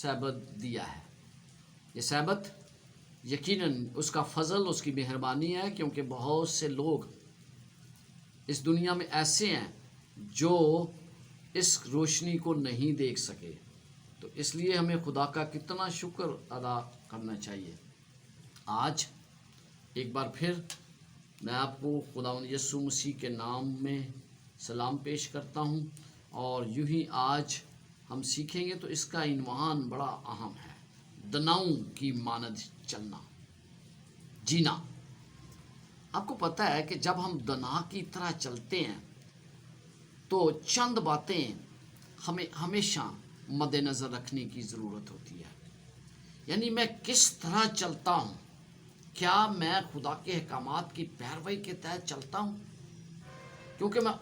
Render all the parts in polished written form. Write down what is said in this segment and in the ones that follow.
صحبت دیا ہے۔ یہ صحبت یقیناً اس کا فضل، اس کی مہربانی ہے، کیونکہ بہت سے لوگ اس دنیا میں ایسے ہیں جو اس روشنی کو نہیں دیکھ سکے، تو اس لیے ہمیں خدا کا کتنا شکر ادا کرنا چاہیے۔ آج ایک بار پھر میں آپ کو خداوند یسوع مسیح کے نام میں سلام پیش کرتا ہوں، اور یوں ہی آج ہم سیکھیں گے تو اس کا عنوان بڑا اہم ہے، دناؤں کی مانند چلنا، جینا۔ آپ کو پتہ ہے کہ جب ہم دنا کی طرح چلتے ہیں تو چند باتیں ہمیں ہمیشہ مد نظر رکھنے کی ضرورت ہوتی ہے۔ یعنی میں کس طرح چلتا ہوں، کیا میں خدا کے احکامات کی پیروی کے تحت چلتا ہوں؟ کیونکہ میں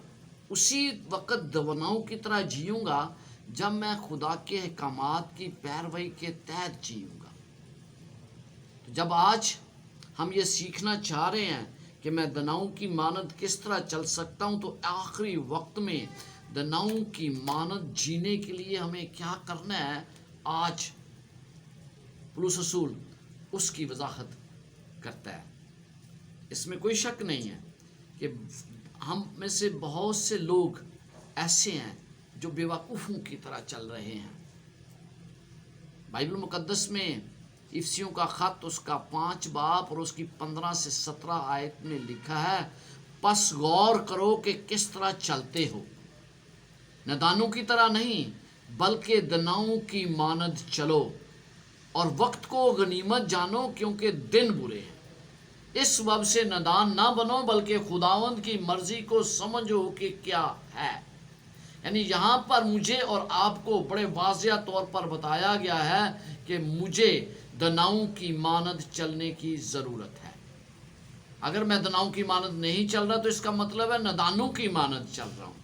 اسی وقت دناؤں کی طرح جیوں گا جب میں خدا کے احکامات کی پیروی کے تحت جیوں گا۔ تو جب آج ہم یہ سیکھنا چاہ رہے ہیں کہ میں دناؤں کی مانند کس طرح چل سکتا ہوں، تو آخری وقت میں دناؤں کی مانند جینے کے لیے ہمیں کیا کرنا ہے، آج پولس رسول اس کی وضاحت کرتا ہے۔ اس میں کوئی شک نہیں ہے کہ ہم میں سے بہت سے لوگ ایسے ہیں جو بیوقوفوں کی طرح چل رہے ہیں۔ بائبل مقدس میں افسیوں کا خط اس کا 5 باب اور اس کی 15 سے 17 آیت میں لکھا ہے، پس غور کرو کہ کس طرح چلتے ہو، نادانوں کی طرح نہیں بلکہ دناؤں کی مانند چلو، اور وقت کو غنیمت جانو کیونکہ دن برے ہیں۔ اس سبب سے نادان نہ بنو بلکہ خداوند کی مرضی کو سمجھو کہ کیا ہے۔ یعنی یہاں پر مجھے اور آپ کو بڑے واضح طور پر بتایا گیا ہے کہ مجھے دناؤں کی مانند چلنے کی ضرورت ہے۔ اگر میں دناؤں کی مانند نہیں چل رہا تو اس کا مطلب ہے نادانوں کی مانند چل رہا ہوں۔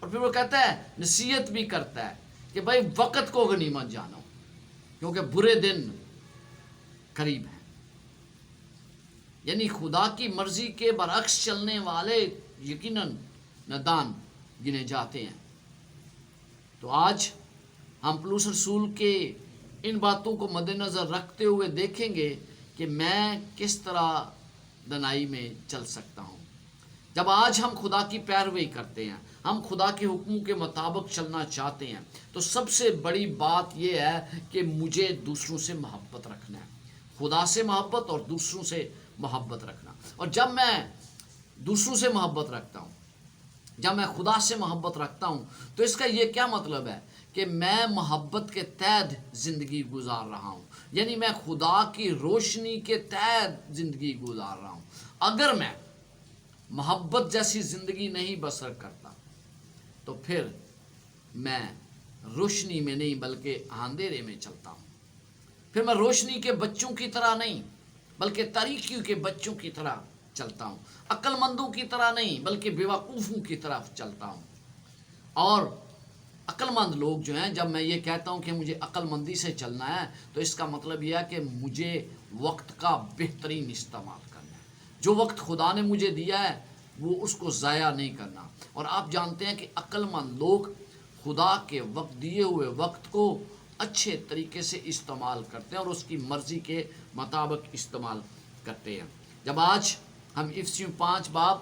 اور پھر وہ کہتا ہے، نصیحت بھی کرتا ہے کہ بھائی وقت کو غنیمت جانو کیونکہ برے دن قریب ہیں۔ یعنی خدا کی مرضی کے برعکس چلنے والے یقیناً نادان گنے جاتے ہیں۔ تو آج ہم پولس رسول کے ان باتوں کو مد نظر رکھتے ہوئے دیکھیں گے کہ میں کس طرح دنائی میں چل سکتا ہوں۔ جب آج ہم خدا کی پیروی کرتے ہیں، ہم خدا کے حکموں کے مطابق چلنا چاہتے ہیں، تو سب سے بڑی بات یہ ہے کہ مجھے دوسروں سے محبت رکھنا ہے، خدا سے محبت اور دوسروں سے محبت رکھنا۔ اور جب میں دوسروں سے محبت رکھتا ہوں، جب میں خدا سے محبت رکھتا ہوں، تو اس کا یہ کیا مطلب ہے کہ میں محبت کے تحت زندگی گزار رہا ہوں، یعنی میں خدا کی روشنی کے تحت زندگی گزار رہا ہوں۔ اگر میں محبت جیسی زندگی نہیں بسر کرتا تو پھر میں روشنی میں نہیں بلکہ اندھیرے میں چلتا ہوں۔ پھر میں روشنی کے بچوں کی طرح نہیں بلکہ تاریکی کے بچوں کی طرح چلتا ہوں، عقل مندوں کی طرح نہیں بلکہ بیوقوفوں کی طرف چلتا ہوں۔ اور عقل مند لوگ جو ہیں، جب میں یہ کہتا ہوں کہ مجھے عقل مندی سے چلنا ہے تو اس کا مطلب یہ ہے کہ مجھے وقت کا بہترین استعمال کرنا ہے۔ جو وقت خدا نے مجھے دیا ہے وہ اس کو ضائع نہیں کرنا۔ اور آپ جانتے ہیں کہ عقل مند لوگ خدا کے وقت دیے ہوئے وقت کو اچھے طریقے سے استعمال کرتے ہیں اور اس کی مرضی کے مطابق استعمال کرتے ہیں۔ جب آج ہم افسیوں 5 باب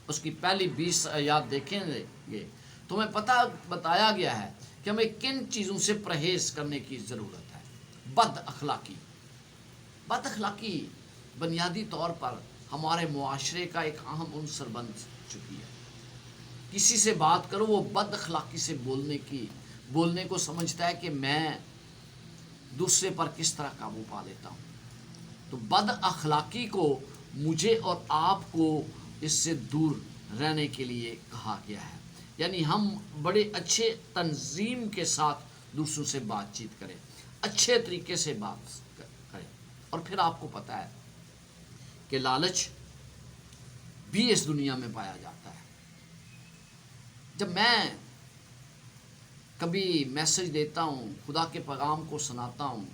اس کی پہلی 20 آیات دیکھیں گے تو ہمیں پتہ بتایا گیا ہے کہ ہمیں کن چیزوں سے پرہیز کرنے کی ضرورت ہے۔ بد اخلاقی بنیادی طور پر ہمارے معاشرے کا ایک اہم عنصر بن چکی ہے۔ کسی سے بات کرو وہ بد اخلاقی سے بولنے کو سمجھتا ہے کہ میں دوسرے پر کس طرح قابو پا لیتا ہوں۔ تو بد اخلاقی کو مجھے اور آپ کو اس سے دور رہنے کے لیے کہا گیا ہے۔ یعنی ہم بڑے اچھے تنظیم کے ساتھ دوسروں سے بات چیت کریں، اچھے طریقے سے بات کریں۔ اور پھر آپ کو پتہ ہے کہ لالچ بھی اس دنیا میں پایا جاتا ہے۔ جب میں کبھی میسج دیتا ہوں، خدا کے پیغام کو سناتا ہوں،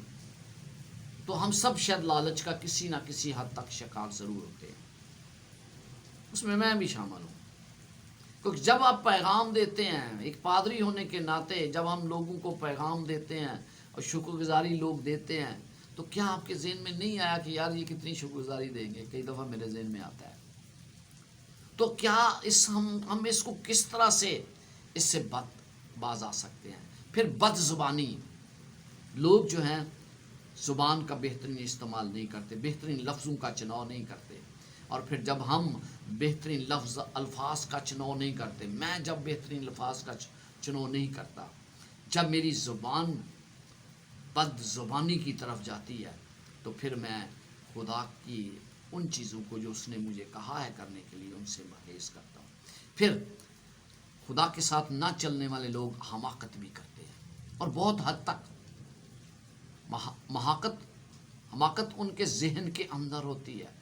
تو ہم سب شاید لالچ کا کسی نہ کسی حد تک شکار ضرور ہوتے ہیں۔ اس میں بھی شامل ہوں، کیونکہ جب آپ پیغام دیتے ہیں، ایک پادری ہونے کے ناطے جب ہم لوگوں کو پیغام دیتے ہیں اور شکر گزاری لوگ دیتے ہیں، تو کیا آپ کے ذہن میں نہیں آیا کہ یار یہ کتنی شکر گزاری دیں گے؟ کئی دفعہ میرے ذہن میں آتا ہے. تو کیا ہم اس کو کس طرح سے اس سے باز آ سکتے ہیں؟ پھر بد زبانی. لوگ جو ہیں زبان کا بہترین استعمال نہیں کرتے، بہترین لفظوں کا چناؤ نہیں کرتے. اور پھر جب ہم بہترین الفاظ کا چناؤ نہیں کرتے، میں جب بہترین الفاظ کا چناؤ نہیں کرتا، جب میری زبان بد زبانی کی طرف جاتی ہے، تو پھر میں خدا کی ان چیزوں کو جو اس نے مجھے کہا ہے کرنے کے لیے، ان سے پرہیز کرتا ہوں. پھر خدا کے ساتھ نہ چلنے والے لوگ حماقت بھی کرتے ہیں، اور بہت حد تک حماقت ان کے ذہن کے اندر ہوتی ہے.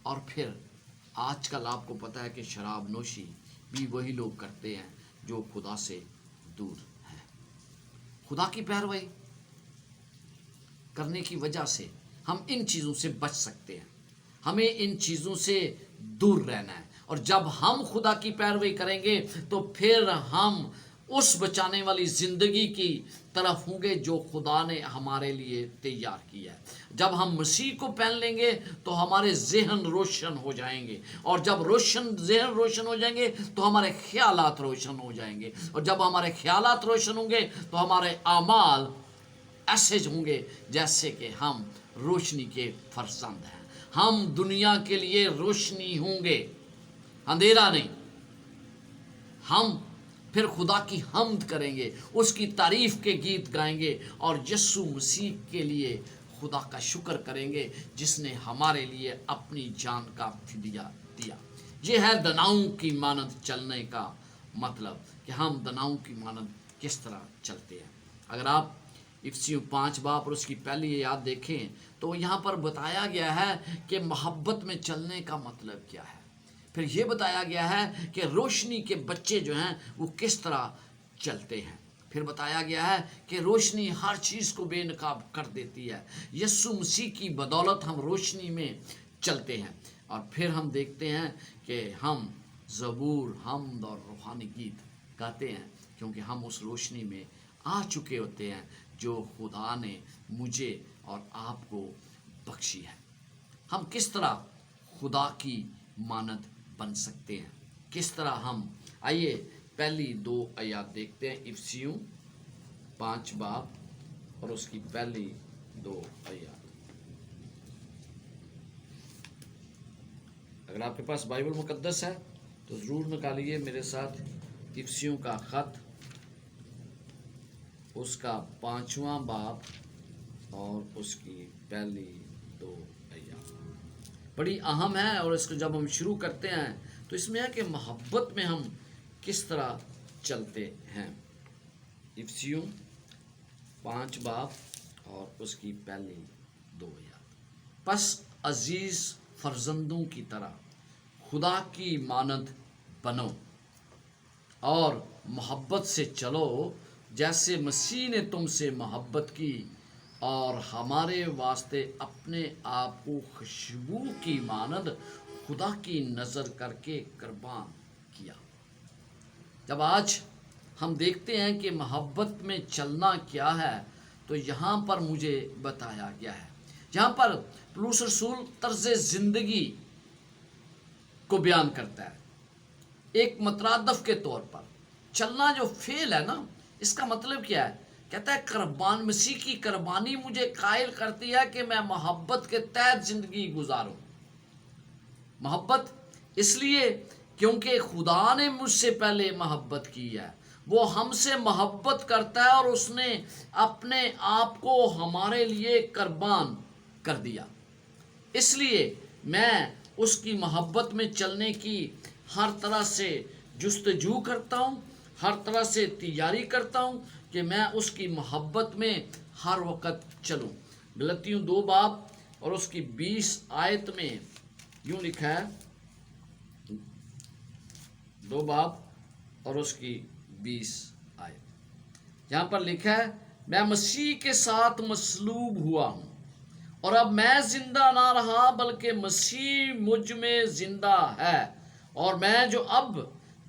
اور پھر آج کل آپ کو پتہ ہے کہ شراب نوشی بھی وہی لوگ کرتے ہیں جو خدا سے دور ہیں. خدا کی پیروی کرنے کی وجہ سے ہم ان چیزوں سے بچ سکتے ہیں. ہمیں ان چیزوں سے دور رہنا ہے، اور جب ہم خدا کی پیروی کریں گے تو پھر ہم اس بچانے والی زندگی کی طرف ہوں گے جو خدا نے ہمارے لیے تیار کیا ہے. جب ہم مسیح کو پہن لیں گے تو ہمارے ذہن روشن ہو جائیں گے، اور جب ذہن روشن ہو جائیں گے تو ہمارے خیالات روشن ہو جائیں گے، اور جب ہمارے خیالات روشن ہوں گے تو ہمارے اعمال ایسے ہوں گے جیسے کہ ہم روشنی کے فرزند ہیں. ہم دنیا کے لیے روشنی ہوں گے، اندھیرا نہیں. ہم پھر خدا کی حمد کریں گے، اس کی تعریف کے گیت گائیں گے، اور یسوع مسیح کے لیے خدا کا شکر کریں گے جس نے ہمارے لیے اپنی جان کا فدیہ دیا. یہ ہے دناؤں کی مانند چلنے کا مطلب، کہ ہم دناؤں کی مانند کس طرح چلتے ہیں. اگر آپ افسیوں 5 باب اور اس کی پہلی آیات دیکھیں تو یہاں پر بتایا گیا ہے کہ محبت میں چلنے کا مطلب کیا ہے. پھر یہ بتایا گیا ہے کہ روشنی کے بچے جو ہیں وہ کس طرح چلتے ہیں. پھر بتایا گیا ہے کہ روشنی ہر چیز کو بے نقاب کر دیتی ہے. یسوع مسیح کی بدولت ہم روشنی میں چلتے ہیں. اور پھر ہم دیکھتے ہیں کہ ہم زبور، حمد اور روحانی گیت گاتے ہیں، کیونکہ ہم اس روشنی میں آ چکے ہوتے ہیں جو خدا نے مجھے اور آپ کو بخشی ہے. ہم کس طرح خدا کی مانند بن سکتے ہیں؟ کس طرح ہم، آئیے پہلی 2 آیات دیکھتے ہیں. افسیوں 5 باب اور اس کی پہلی 2 آیات. اگر آپ کے پاس بائبل مقدس ہے تو ضرور نکالیے میرے ساتھ افسیوں کا خط، اس کا 5واں باب اور اس کی پہلی 2 آیات. بڑی اہم ہے، اور اس کو جب ہم شروع کرتے ہیں تو اس میں ہے کہ محبت میں ہم کس طرح چلتے ہیں. افسیوں 5 باب اور اس کی پہلی 2 آیات. پس عزیز فرزندوں کی طرح خدا کی مانند بنو اور محبت سے چلو، جیسے مسیح نے تم سے محبت کی اور ہمارے واسطے اپنے آپ کو خوشبو کی مانند خدا کی نظر کر کے قربان کیا. جب آج ہم دیکھتے ہیں کہ محبت میں چلنا کیا ہے، تو یہاں پر مجھے بتایا گیا ہے، یہاں پر پولس رسول طرز زندگی کو بیان کرتا ہے ایک مترادف کے طور پر. چلنا جو فعل ہے نا، اس کا مطلب کیا ہے؟ کہتا ہے قربان، مسیح کی قربانی مجھے قائل کرتی ہے کہ میں محبت کے تحت زندگی گزاروں. محبت اس لیے کیونکہ خدا نے مجھ سے پہلے محبت کی ہے. وہ ہم سے محبت کرتا ہے اور اس نے اپنے آپ کو ہمارے لیے قربان کر دیا. اس لیے میں اس کی محبت میں چلنے کی ہر طرح سے جستجو کرتا ہوں، ہر طرح سے تیاری کرتا ہوں کہ میں اس کی محبت میں ہر وقت چلوں. غلطیوں 2 باب اور اس کی 20 آیت میں یوں لکھا ہے، 2 باب اور اس کی 20 آیت. یہاں پر لکھا ہے، میں مسیح کے ساتھ مصلوب ہوا ہوں، اور اب میں زندہ نہ رہا بلکہ مسیح مجھ میں زندہ ہے. اور میں جو اب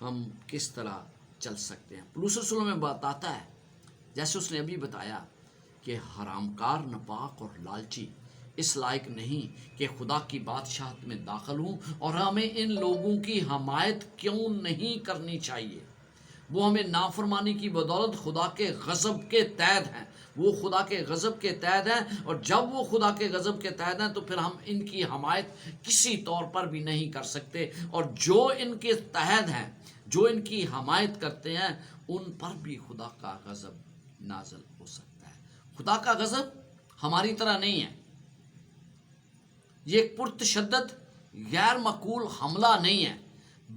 ہم کس طرح چل سکتے ہیں۔ پولس رسول میں بتاتا ہے، جیسے اس نے ابھی بتایا کہ حرام کار، ناپاک اور لالچی اس لائق نہیں کہ خدا کی بادشاہت میں داخل ہوں، اور ہمیں ان لوگوں کی حمایت کیوں نہیں کرنی چاہیے؟ وہ ہمیں نافرمانی کی بدولت خدا کے غضب کے تحت ہیں، وہ خدا کے غضب کے تحت ہیں، اور جب وہ خدا کے غضب کے تحت ہیں تو پھر ہم ان کی حمایت کسی طور پر بھی نہیں کر سکتے، اور جو ان کے تحت ہیں، جو ان کی حمایت کرتے ہیں، ان پر بھی خدا کا غضب نازل ہو سکتا ہے۔ خدا کا غضب ہماری طرح نہیں ہے، یہ ایک پرتشدد غیر معقول حملہ نہیں ہے،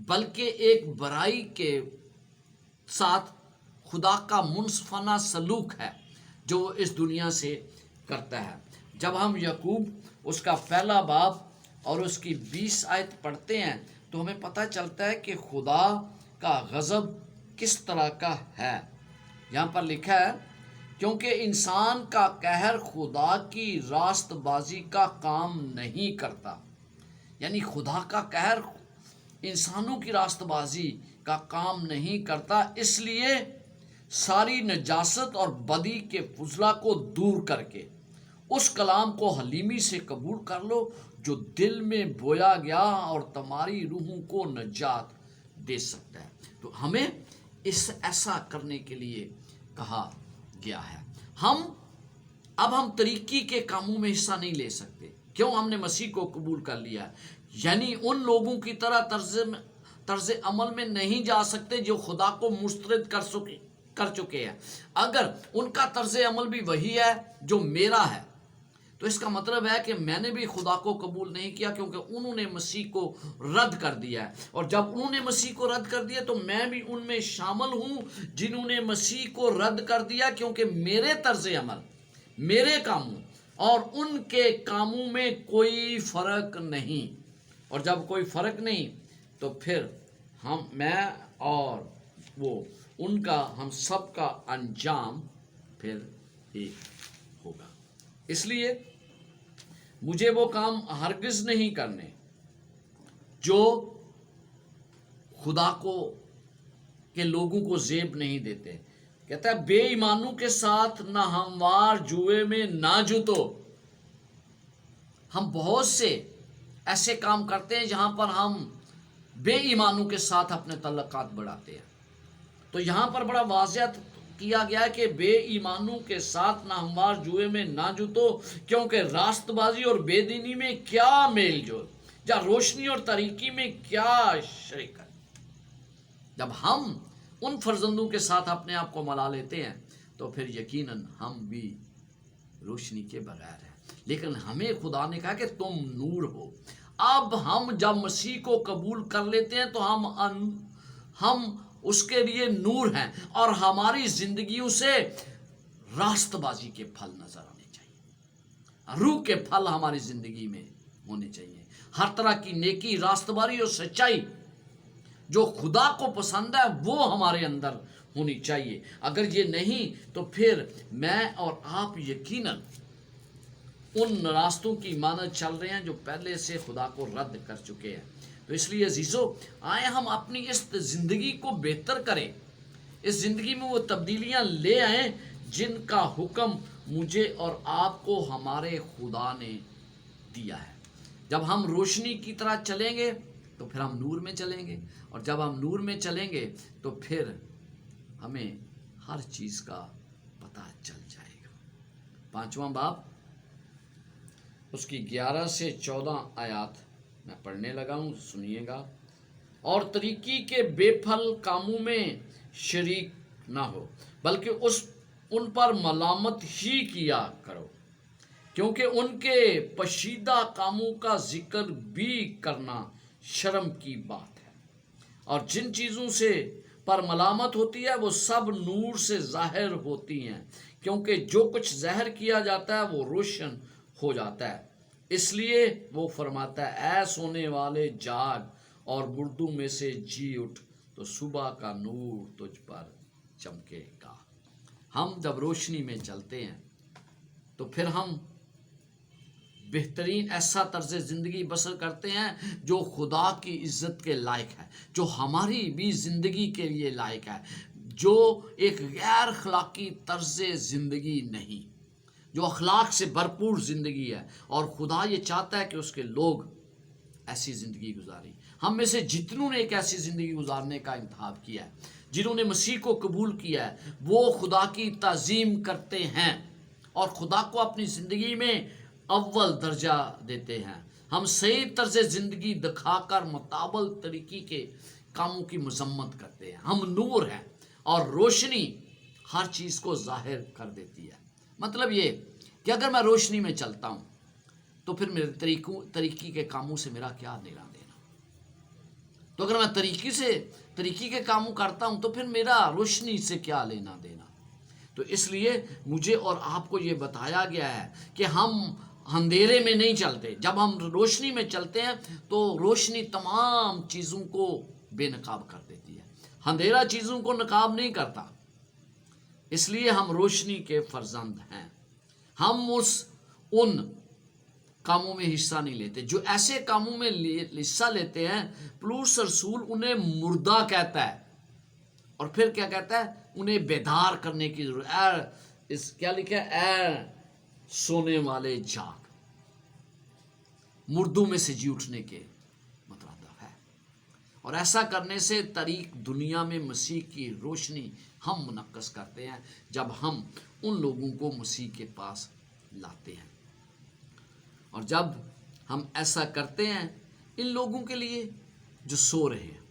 بلکہ ایک برائی کے ساتھ خدا کا منصفانہ سلوک ہے جو وہ اس دنیا سے کرتا ہے۔ جب ہم یعقوب اس کا پہلا باب اور اس کی 20 آیت پڑھتے ہیں تو ہمیں پتہ چلتا ہے کہ خدا کا غضب کس طرح کا ہے۔ یہاں پر لکھا ہے، کیونکہ انسان کا قہر خدا کی راست بازی کا کام نہیں کرتا، یعنی خدا کا قہر انسانوں کی راست بازی کا کام نہیں کرتا، اس لیے ساری نجاست اور بدی کے فضلہ کو دور کر کے اس کلام کو حلیمی سے قبول کر لو جو دل میں بویا گیا اور تمہاری روحوں کو نجات دے سکتا ہے۔ تو ہمیں ایسا کرنے کے لیے کہا گیا ہے۔ اب ہم طریقی کے کاموں میں حصہ نہیں لے سکتے، کیوں؟ ہم نے مسیح کو قبول کر لیا ہے، یعنی ان لوگوں کی طرح طرز عمل میں نہیں جا سکتے جو خدا کو مسترد کر چکے ہیں۔ اگر ان کا طرز عمل بھی وہی ہے جو میرا ہے تو اس کا مطلب ہے کہ میں نے بھی خدا کو قبول نہیں کیا، کیونکہ انہوں نے مسیح کو رد کر دیا ہے، اور جب انہوں نے مسیح کو رد کر دیا تو میں بھی ان میں شامل ہوں جنہوں نے مسیح کو رد کر دیا، کیونکہ میرے طرز عمل، میرے کاموں اور ان کے کاموں میں کوئی فرق نہیں، اور جب کوئی فرق نہیں تو پھر میں اور وہ ان کا، ہم سب کا انجام پھر ایک ہوگا۔ اس لیے مجھے وہ کام ہرگز نہیں کرنے جو خدا کو کے لوگوں کو زیب نہیں دیتے۔ کہتا ہے بے ایمانوں کے ساتھ نہ ہموار جوئے میں نہ جتو۔ ہم بہت سے ایسے کام کرتے ہیں جہاں پر ہم بے ایمانوں کے ساتھ اپنے تعلقات بڑھاتے ہیں، تو یہاں پر بڑا واضح کیا گیا ہے کہ بے ایمانوں کے ساتھ نہ ہموار جوئے میں نہ جتو، کیونکہ راست بازی اور بے دینی میں کیا میل جول، یا روشنی اور تاریکی میں کیا شریکت۔ جب ہم ان فرزندوں کے ساتھ اپنے آپ کو ملا لیتے ہیں تو پھر یقیناً ہم بھی روشنی کے بغیر ہیں، لیکن ہمیں خدا نے کہا کہ تم نور ہو۔ اب ہم جب مسیح کو قبول کر لیتے ہیں تو ہم اس کے لیے نور ہیں، اور ہماری زندگیوں سے راست بازی کے پھل نظر آنے چاہیے، روح کے پھل ہماری زندگی میں ہونے چاہیے، ہر طرح کی نیکی، راست بازی اور سچائی جو خدا کو پسند ہے وہ ہمارے اندر ہونی چاہیے۔ اگر یہ نہیں تو پھر میں اور آپ یقیناً ان راستوں کی مانند چل رہے ہیں جو پہلے سے خدا کو رد کر چکے ہیں۔ تو اس لیے عزیزو، آئے ہم اپنی اس زندگی کو بہتر کریں، اس زندگی میں وہ تبدیلیاں لے آئیں جن کا حکم مجھے اور آپ کو ہمارے خدا نے دیا ہے۔ جب ہم روشنی کی طرح چلیں گے تو پھر ہم نور میں چلیں گے، اور جب ہم نور میں چلیں گے تو پھر ہمیں ہر چیز کا پتہ چل جائے گا۔ 5واں باب اس کی 11 سے 14 آیات میں پڑھنے لگا ہوں، سنیے گا۔ اور طریقی کے بے پھل کاموں میں شریک نہ ہو، بلکہ ان پر ملامت ہی کیا کرو، کیونکہ ان کے پشیدہ کاموں کا ذکر بھی کرنا شرم کی بات ہے، اور جن چیزوں سے پر ملامت ہوتی ہے وہ سب نور سے ظاہر ہوتی ہیں، کیونکہ جو کچھ ظاہر کیا جاتا ہے وہ روشن ہو جاتا ہے۔ اس لیے وہ فرماتا ہے، اے سونے والے جاگ اور مردوں میں سے جی اٹھ، تو صبح کا نور تجھ پر چمکے گا۔ ہم جب روشنی میں چلتے ہیں تو پھر ہم بہترین ایسا طرز زندگی بسر کرتے ہیں جو خدا کی عزت کے لائق ہے، جو ہماری بھی زندگی کے لیے لائق ہے، جو ایک غیر اخلاقی طرز زندگی نہیں، جو اخلاق سے بھرپور زندگی ہے، اور خدا یہ چاہتا ہے کہ اس کے لوگ ایسی زندگی گزاریں۔ ہم میں سے جتنوں نے ایک ایسی زندگی گزارنے کا انتخاب کیا ہے، جنہوں نے مسیح کو قبول کیا ہے، وہ خدا کی تعظیم کرتے ہیں اور خدا کو اپنی زندگی میں اول درجہ دیتے ہیں۔ ہم صحیح طرز زندگی دکھا کر متعال طریقے کے کاموں کی مذمت کرتے ہیں۔ ہم نور ہیں اور روشنی ہر چیز کو ظاہر کر دیتی ہے۔ مطلب یہ کہ اگر میں روشنی میں چلتا ہوں تو پھر میرے طریقے کے کاموں سے میرا کیا لینا دینا؟ تو اگر میں طریقے کے کاموں کرتا ہوں تو پھر میرا روشنی سے کیا لینا دینا؟ تو اس لیے مجھے اور آپ کو یہ بتایا گیا ہے کہ ہم اندھیرے میں نہیں چلتے۔ جب ہم روشنی میں چلتے ہیں تو روشنی تمام چیزوں کو بے نقاب کر دیتی ہے، اندھیرا چیزوں کو نقاب نہیں کرتا۔ اس لیے ہم روشنی کے فرزند ہیں۔ ہم ان کاموں میں حصہ نہیں لیتے جو ایسے کاموں میں حصہ لیتے ہیں، پولس رسول انہیں مردہ کہتا ہے، اور پھر کیا کہتا ہے؟ انہیں بیدار کرنے کی ضرورت۔ کیا لکھا ہے؟ اے سونے والے جاگ، مردوں میں سے جی اٹھنے کے مترادف ہے۔ اور ایسا کرنے سے طریق دنیا میں مسیح کی روشنی ہم منعکس کرتے ہیں جب ہم ان لوگوں کو مسیح کے پاس لاتے ہیں۔ اور جب ہم ایسا کرتے ہیں ان لوگوں کے لیے جو سو رہے ہیں،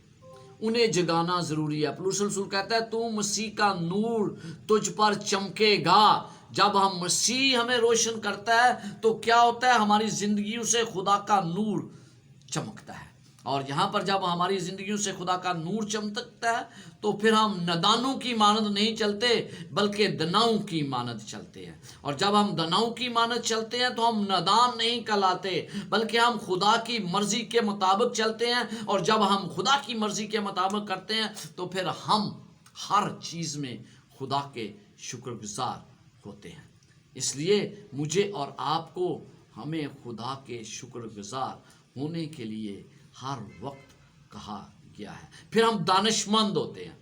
انہیں جگانا ضروری ہے۔ پولس رسول کہتا ہے تو مسیح کا نور تجھ پر چمکے گا۔ جب ہم مسیح ہمیں روشن کرتا ہے تو کیا ہوتا ہے؟ ہماری زندگیوں سے خدا کا نور چمکتا ہے۔ اور یہاں پر جب ہماری زندگیوں سے خدا کا نور چمکتا ہے تو پھر ہم نادانوں کی مانند نہیں چلتے بلکہ دناؤں کی مانند چلتے ہیں۔ اور جب ہم دناؤں کی مانند چلتے ہیں تو ہم نادان نہیں کہلاتے بلکہ ہم خدا کی مرضی کے مطابق چلتے ہیں۔ اور جب ہم خدا کی مرضی کے مطابق کرتے ہیں تو پھر ہم ہر چیز میں خدا کے شکر گزار ہوتے ہیں۔ اس لیے مجھے اور آپ کو ہمیں خدا کے شکر گزار ہونے کے لیے ہر وقت کہا گیا ہے۔ پھر ہم دانش مند ہوتے ہیں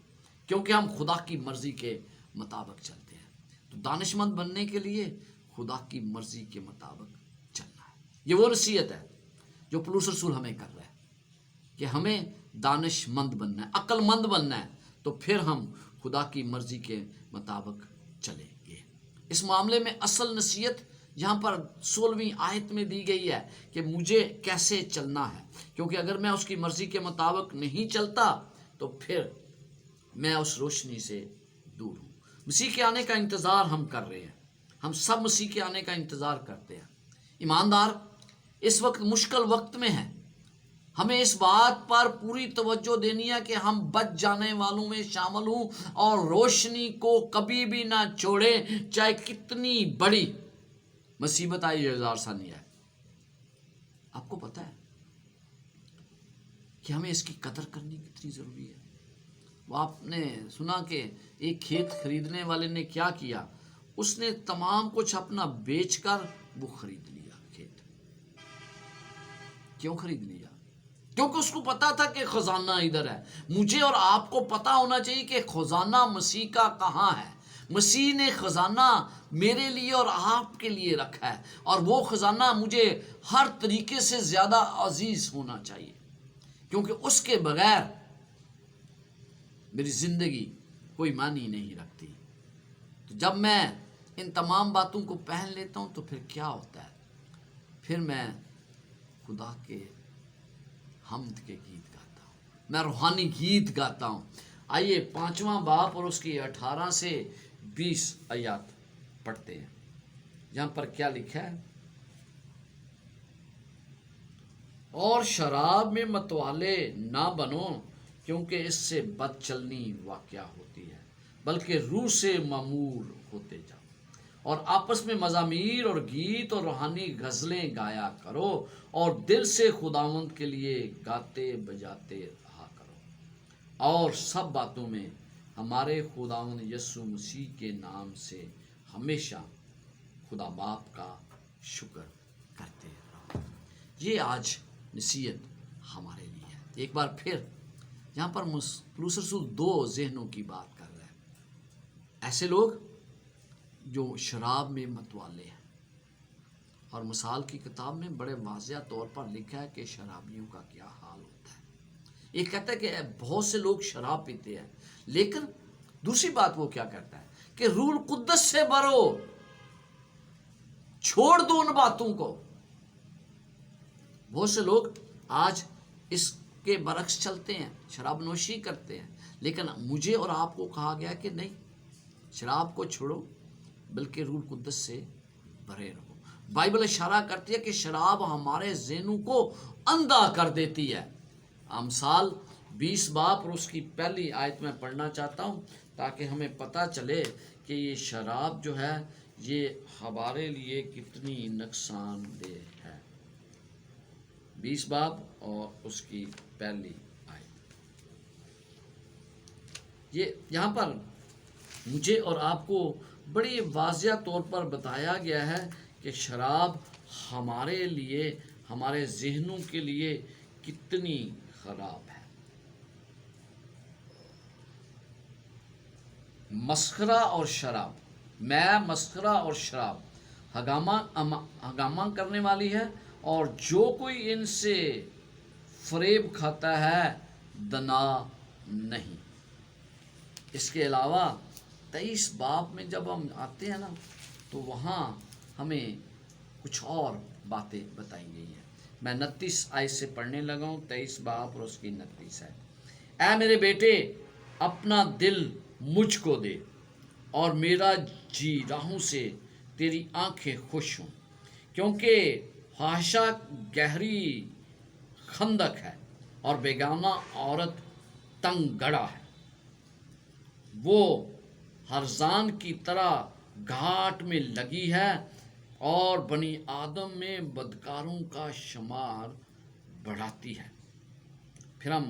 کیونکہ ہم خدا کی مرضی کے مطابق چلتے ہیں۔ تو دانش مند بننے کے لیے خدا کی مرضی کے مطابق چلنا ہے۔ یہ وہ نصیحت ہے جو پولس رسول ہمیں کر رہا ہے کہ ہمیں دانش مند بننا ہے، عقل مند بننا ہے، تو پھر ہم خدا کی مرضی کے مطابق چلیں گے۔ اس معاملے میں اصل نصیحت یہاں پر 16ویں آیت میں دی گئی ہے کہ مجھے کیسے چلنا ہے، کیونکہ اگر میں اس کی مرضی کے مطابق نہیں چلتا تو پھر میں اس روشنی سے دور ہوں۔ مسیح کے آنے کا انتظار ہم کر رہے ہیں، ہم سب مسیح کے آنے کا انتظار کرتے ہیں۔ ایماندار اس وقت مشکل وقت میں ہیں، ہمیں اس بات پر پوری توجہ دینی ہے کہ ہم بچ جانے والوں میں شامل ہوں اور روشنی کو کبھی بھی نہ چھوڑیں، چاہے کتنی بڑی مصیبت آئی یا ثانی ہے۔ آپ کو پتہ ہے کہ ہمیں اس کی قدر کرنی کتنی ضروری ہے؟ وہ آپ نے سنا کہ ایک کھیت خریدنے والے نے کیا کیا؟ اس نے تمام کچھ اپنا بیچ کر وہ خرید لیا کھیت۔ کیوں خرید لیا؟ کیونکہ اس کو پتا تھا کہ خزانہ ادھر ہے۔ مجھے اور آپ کو پتا ہونا چاہیے کہ خزانہ مسیح کا کہاں ہے۔ مسیح نے خزانہ میرے لیے اور آپ کے لیے رکھا ہے، اور وہ خزانہ مجھے ہر طریقے سے زیادہ عزیز ہونا چاہیے، کیونکہ اس کے بغیر میری زندگی کوئی معنی نہیں رکھتی۔ تو جب میں ان تمام باتوں کو پہن لیتا ہوں تو پھر کیا ہوتا ہے؟ پھر میں خدا کے حمد کے گیت گاتا ہوں، میں روحانی گیت گاتا ہوں۔ آئیے 5واں باب اور اس کی 18 سے 20 آیات پڑھتے ہیں۔ یہاں پر کیا لکھا ہے؟ اور شراب میں متوالے نہ بنو کیونکہ اس سے بد چلنی واقع ہوتی ہے، بلکہ روح سے معمور ہوتے جاؤ، اور آپس میں مزامیر اور گیت اور روحانی غزلیں گایا کرو، اور دل سے خداوند کے لیے گاتے بجاتے رہا کرو، اور سب باتوں میں ہمارے خداوند یسوع مسیح کے نام سے ہمیشہ خدا باپ کا شکر کرتے رہو۔ یہ آج نصیحت ہمارے لیے ہے۔ ایک بار پھر یہاں پر پولس رسول دو ذہنوں کی بات کر رہا ہے، ایسے لوگ جو شراب میں متوالے ہیں، اور مثال کی کتاب میں بڑے واضح طور پر لکھا ہے کہ شرابیوں کا کیا حال ہوتا ہے۔ ایک کہتا ہے کہ بہت سے لوگ شراب پیتے ہیں، لیکن دوسری بات وہ کیا کرتا ہے کہ روح القدس سے بھرو، چھوڑ دو ان باتوں کو۔ بہت سے لوگ آج اس کے برعکس چلتے ہیں، شراب نوشی کرتے ہیں، لیکن مجھے اور آپ کو کہا گیا کہ نہیں، شراب کو چھوڑو بلکہ روح القدس سے بھرے رہو۔ بائبل اشارہ کرتی ہے کہ شراب ہمارے ذہنوں کو اندھا کر دیتی ہے۔ امثال 20 باب اور اس کی پہلی آیت میں پڑھنا چاہتا ہوں تاکہ ہمیں پتہ چلے کہ یہ شراب جو ہے یہ ہمارے لیے کتنی نقصان دہ ہے۔ 20 باب اور اس کی پہلی آیت، یہ یہاں پر مجھے اور آپ کو بڑی واضح طور پر بتایا گیا ہے کہ شراب ہمارے لیے، ہمارے ذہنوں کے لیے کتنی خراب ہے۔ مسخرہ اور شراب، میں مسخرہ اور شراب ہنگامہ کرنے والی ہے، اور جو کوئی ان سے فریب کھاتا ہے دنا نہیں۔ اس کے علاوہ 23 باب میں جب ہم آتے ہیں نا تو وہاں ہمیں کچھ اور باتیں بتائی گئی ہیں۔ میں 29 آیت سے پڑھنے لگا ہوں، 23 باب اور اس کی 29 ہے۔ اے میرے بیٹے، اپنا دل مجھ کو دے، اور میرا جی راہوں سے تیری آنکھیں خوش ہوں، کیونکہ فحاشا گہری خندق ہے اور بیگانہ عورت تنگ گڑھا ہے۔ وہ ہرزان کی طرح گھاٹ میں لگی ہے، اور بنی آدم میں بدکاروں کا شمار بڑھاتی ہے۔ پھر ہم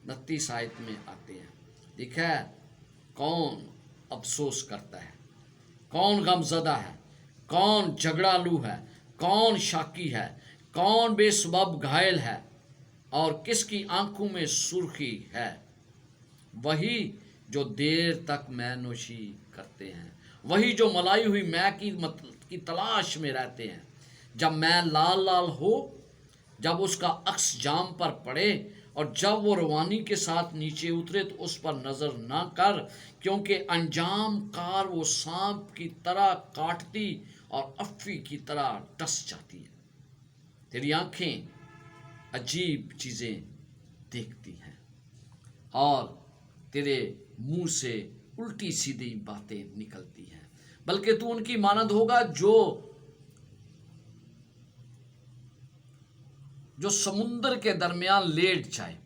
29 آیت میں آتے ہیں، لکھا ہے کون افسوس کرتا ہے، کون غم زدہ ہے، کون جھگڑالو ہے، کون شاکی ہے، کون بے سبب گھائل ہے، اور کس کی آنکھوں میں سرخی ہے؟ وہی جو دیر تک میں نوشی کرتے ہیں، وہی جو ملائی ہوئی میں کی تلاش میں رہتے ہیں۔ جب میں لال لال ہو، جب اس کا عکس جام پر پڑے، اور جب وہ روانی کے ساتھ نیچے اترے تو اس پر نظر نہ کر، کیونکہ انجام کار وہ سانپ کی طرح کاٹتی اور افی کی طرح ڈس جاتی ہے۔ تیری آنکھیں عجیب چیزیں دیکھتی ہیں، اور تیرے منہ سے الٹی سیدھی باتیں نکلتی ہیں، بلکہ تو ان کی مانند ہوگا جو سمندر کے درمیان لیٹ جائے،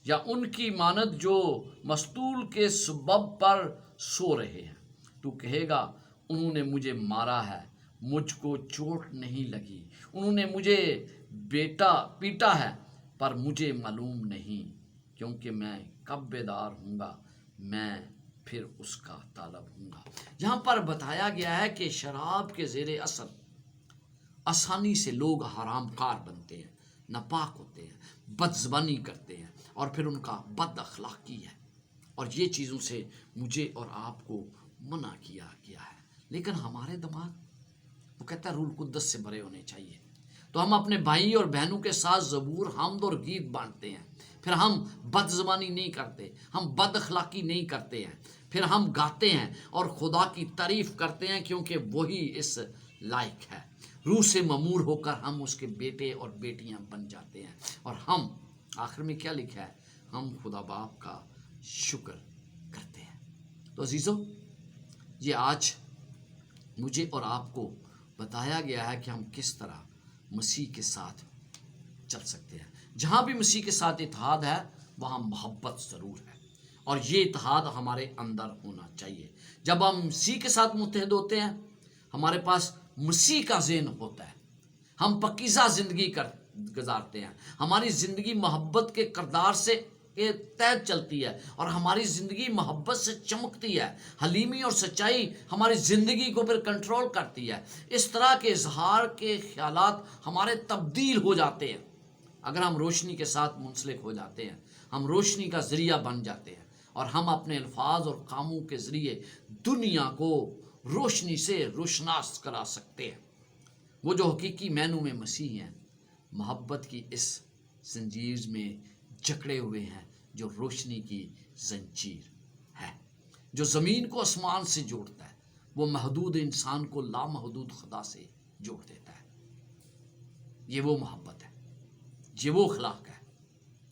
یا ان کی مانند جو مستول کے سبب پر سو رہے ہیں۔ تو کہے گا انہوں نے مجھے مارا ہے، مجھ کو چوٹ نہیں لگی، انہوں نے مجھے پیٹا ہے، پر مجھے معلوم نہیں، کیونکہ میں کب بیدار ہوں گا، میں پھر اس کا طالب ہوں گا۔ یہاں پر بتایا گیا ہے کہ شراب کے زیر اثر آسانی سے لوگ حرام کار بنتے ہیں، ناپاک ہوتے ہیں، بد زبانی کرتے ہیں، اور پھر ان کا بد اخلاقی ہے، اور یہ چیزوں سے مجھے اور آپ کو منع کیا گیا ہے۔ لیکن ہمارے دماغ وہ کہتا ہے روح القدس سے بھرے ہونے چاہیے، تو ہم اپنے بھائی اور بہنوں کے ساتھ زبور، حمد اور گیت بانٹتے ہیں، پھر ہم بد زبانی نہیں کرتے، ہم بد اخلاقی نہیں کرتے ہیں، پھر ہم گاتے ہیں اور خدا کی تعریف کرتے ہیں، کیونکہ وہی اس لائق ہے۔ روح سے ممور ہو کر ہم اس کے بیٹے اور بیٹیاں بن جاتے ہیں، اور ہم آخر میں کیا لکھا ہے؟ ہم خدا باپ کا شکر کرتے ہیں۔ تو عزیزو، یہ آج مجھے اور آپ کو بتایا گیا ہے کہ ہم کس طرح مسیح کے ساتھ چل سکتے ہیں۔ جہاں بھی مسیح کے ساتھ اتحاد ہے وہاں محبت ضرور ہے، اور یہ اتحاد ہمارے اندر ہونا چاہیے۔ جب ہم مسیح کے ساتھ متحد ہوتے ہیں، ہمارے پاس مسیح کا ذہن ہوتا ہے، ہم پاکیزہ زندگی گزارتے ہیں، ہماری زندگی محبت کے کردار سے کے تحت چلتی ہے اور ہماری زندگی محبت سے چمکتی ہے. حلیمی اور سچائی ہماری زندگی کو پھر کنٹرول کرتی ہے. اس طرح کے اظہار کے خیالات ہمارے تبدیل ہو جاتے ہیں اگر ہم روشنی کے ساتھ منسلک ہو جاتے ہیں. ہم روشنی کا ذریعہ بن جاتے ہیں اور ہم اپنے الفاظ اور کاموں کے ذریعے دنیا کو روشنی سے روشناس کرا سکتے ہیں. وہ جو حقیقی معنوں میں مسیح ہیں محبت کی اس زنجیر میں جکڑے ہوئے ہیں جو روشنی کی زنجیر ہے جو زمین کو آسمان سے جوڑتا ہے. وہ محدود انسان کو لامحدود خدا سے جوڑ دیتا ہے. یہ وہ محبت ہے, یہ وہ اخلاق ہے,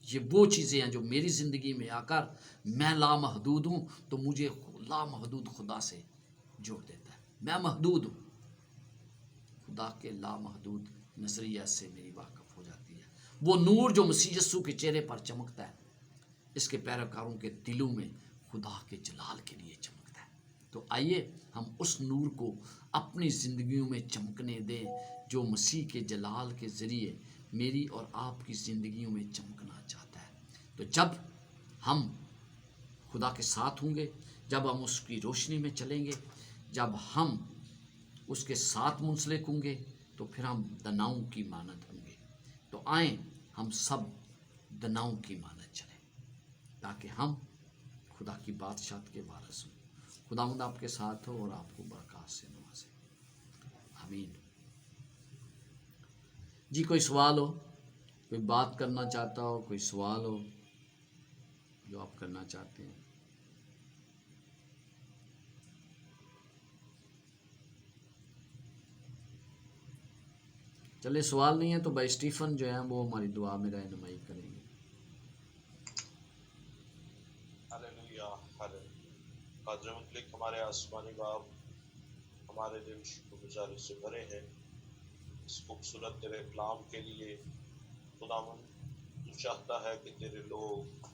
یہ وہ چیزیں ہیں جو میری زندگی میں آ کر میں لامحدود ہوں تو مجھے لامحدود خدا سے جوڑ دیتا ہے. میں محدود ہوں, خدا کے لامحدود نظریہ سے میری واقف ہو جاتی ہے. وہ نور جو مسیح یسوع کے چہرے پر چمکتا ہے اس کے پیروکاروں کے دلوں میں خدا کے جلال کے لیے چمکتا ہے. تو آئیے ہم اس نور کو اپنی زندگیوں میں چمکنے دیں جو مسیح کے جلال کے ذریعے میری اور آپ کی زندگیوں میں چمکنا چاہتا ہے. تو جب ہم خدا کے ساتھ ہوں گے, جب ہم اس کی روشنی میں چلیں گے, جب ہم اس کے ساتھ منسلک ہوں گے تو پھر ہم دناؤں کی مانند ہوں گے. تو آئیں ہم سب دناؤں کی مانند چلیں تاکہ ہم خدا کی بادشاہت کے وارث ہوں. خداوند آپ کے ساتھ ہو اور آپ کو برکات سے نوازے. آمین. جی کوئی سوال ہو, کوئی بات کرنا چاہتا ہو, کوئی سوال ہو جو آپ کرنا چاہتے ہیں. چلے سوال نہیں ہے تو بھائی اسٹیفن جو ہیں وہ ہماری دعا میں رہنمائی کریں گے. ہاللیلویا ہاللیلویا. قادر مطلق ہمارے آسمانی باپ ہمارے دل شکر گزاری سے بھرے ہیں اس خوبصورت تیرے کلام کے لیے. خداوند تو چاہتا ہے کہ تیرے لوگ